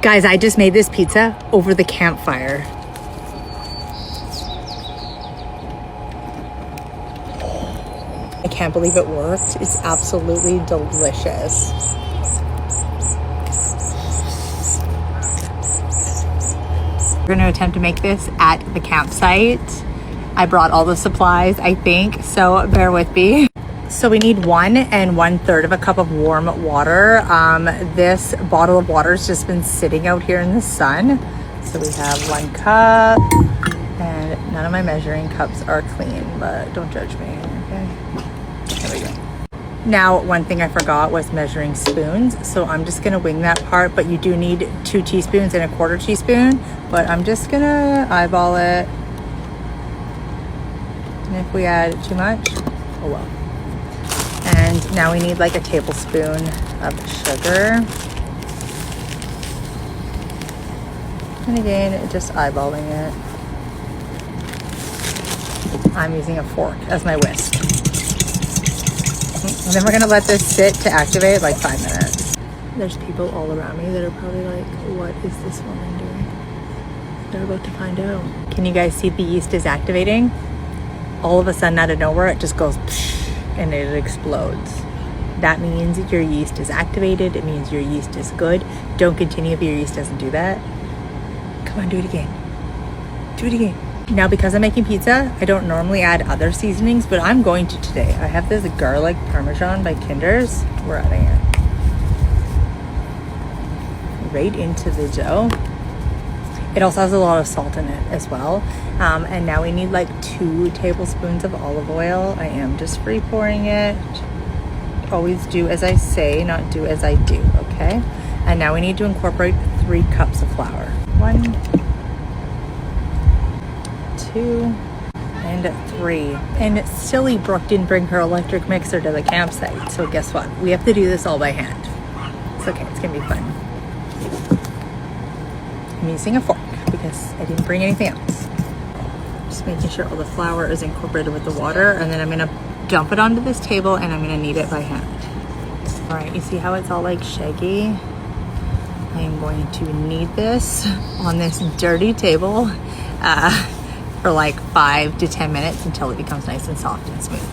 Guys, I just made this pizza over the campfire. I can't believe it worked. It's absolutely delicious. We're gonna attempt to make this at the campsite. I brought all the supplies, I think, so bear with me. So we need 1 1/3 of a cup of warm water. This bottle of water has just been sitting out here in the sun. So we have 1 cup, and none of my measuring cups are clean, but don't judge me, okay? There we go. Now, one thing I forgot was measuring spoons. So I'm just gonna wing that part, but you do need 2 teaspoons and 1/4 teaspoon, but I'm just gonna eyeball it. And if we add too much, oh well. And now we need like a tablespoon of sugar. And again, just eyeballing it. I'm using a fork as my whisk. And then we're gonna let this sit to activate like 5 minutes. There's people all around me that are probably like, what is this woman doing? They're about to find out. Can you guys see the yeast is activating? All of a sudden out of nowhere, it just goes psh, and it explodes. That means your yeast is activated. It means your yeast is good. Don't continue if your yeast doesn't do that. Come on, do it again. Do it again. Now, because I'm making pizza, I don't normally add other seasonings, but I'm going to today. I have this garlic parmesan by Kinder's. We're adding it right into the dough. It also has a lot of salt in it as well. And now we need like 2 tablespoons of olive oil. I am just free pouring it. Always do as I say, not do as I do, okay? And now we need to incorporate 3 cups of flour. 1, 2, and 3. And silly Brooke didn't bring her electric mixer to the campsite. So guess what? We have to do this all by hand. It's okay, it's gonna be fun. I'm using a fork because I didn't bring anything else. Just making sure all the flour is incorporated with the water, and then I'm gonna dump it onto this table and I'm gonna knead it by hand. All right, you see how it's all like shaggy? I am going to knead this on this dirty table for like 5 to 10 minutes until it becomes nice and soft and smooth.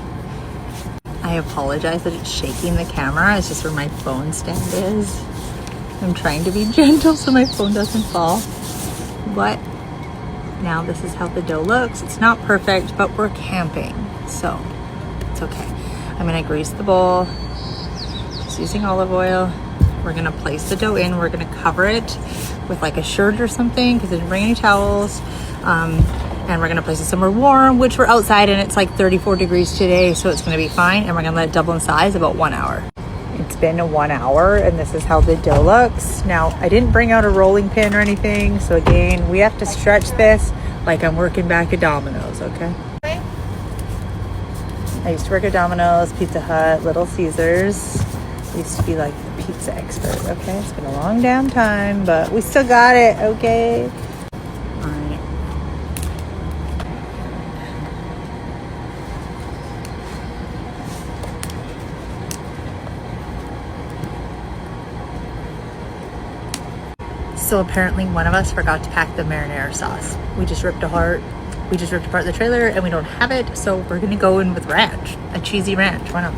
I apologize that it's shaking the camera. It's just where my phone stand is. I'm trying to be gentle so my phone doesn't fall. But now this is how the dough looks. It's not perfect, but we're camping, so it's okay. I'm gonna grease the bowl, just using olive oil. We're gonna place the dough in. We're gonna cover it with like a shirt or something because I didn't bring any towels. And we're gonna place it somewhere warm, which we're outside and it's like 34 degrees today, so it's gonna be fine. And we're gonna let it double in size about 1 hour. It's been 1 hour and this is how the dough looks. Now, I didn't bring out a rolling pin or anything. So again, we have to stretch this like I'm working back at Domino's, okay? I used to work at Domino's, Pizza Hut, Little Caesars. I used to be like the pizza expert, okay? It's been a long damn time, but we still got it, okay? All right. So apparently one of us forgot to pack the marinara sauce. We just ripped apart the trailer and we don't have it, so we're gonna go in with ranch, a cheesy ranch. Why not?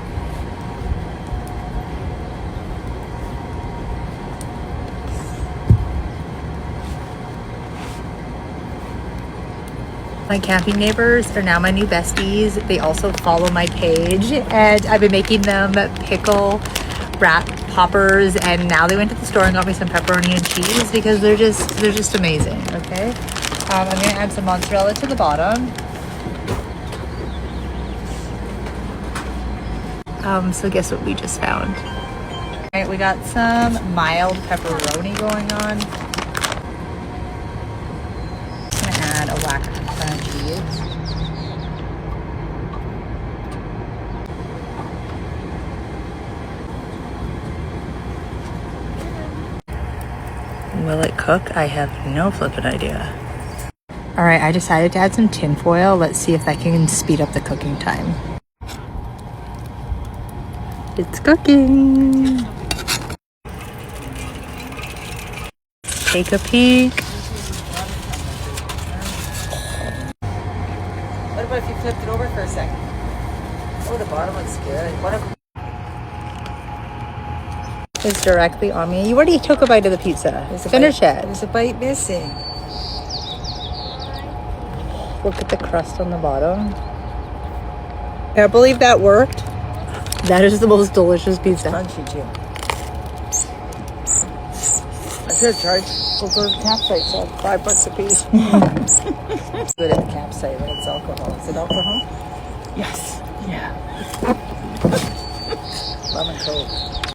My camping neighbors are now my new besties. They also follow my page and I've been making them pickle wrap poppers, and now they went to the store and got me some pepperoni and cheese because they're just amazing, okay? I'm gonna add some mozzarella to the bottom. So guess what we just found? All right, we got some mild pepperoni going on. I'm gonna add a whack of cheese. Will it cook? I have no flippin' idea. All right, I decided to add some tin foil. Let's see if that can speed up the cooking time. It's cooking. take a peek. What about if you flipped it over for a second? Oh, the bottom looks good. It's directly on me. You already took a bite of the pizza. Finish it. There's a bite missing. Look at the crust on the bottom. Can't believe that worked. That is the most delicious pizza. Crunchy too. I should have charged for the campsite, so $5 a piece. Good at the campsite when it's alcohol. Is it alcohol? Yes. Yeah. Lemon Coke.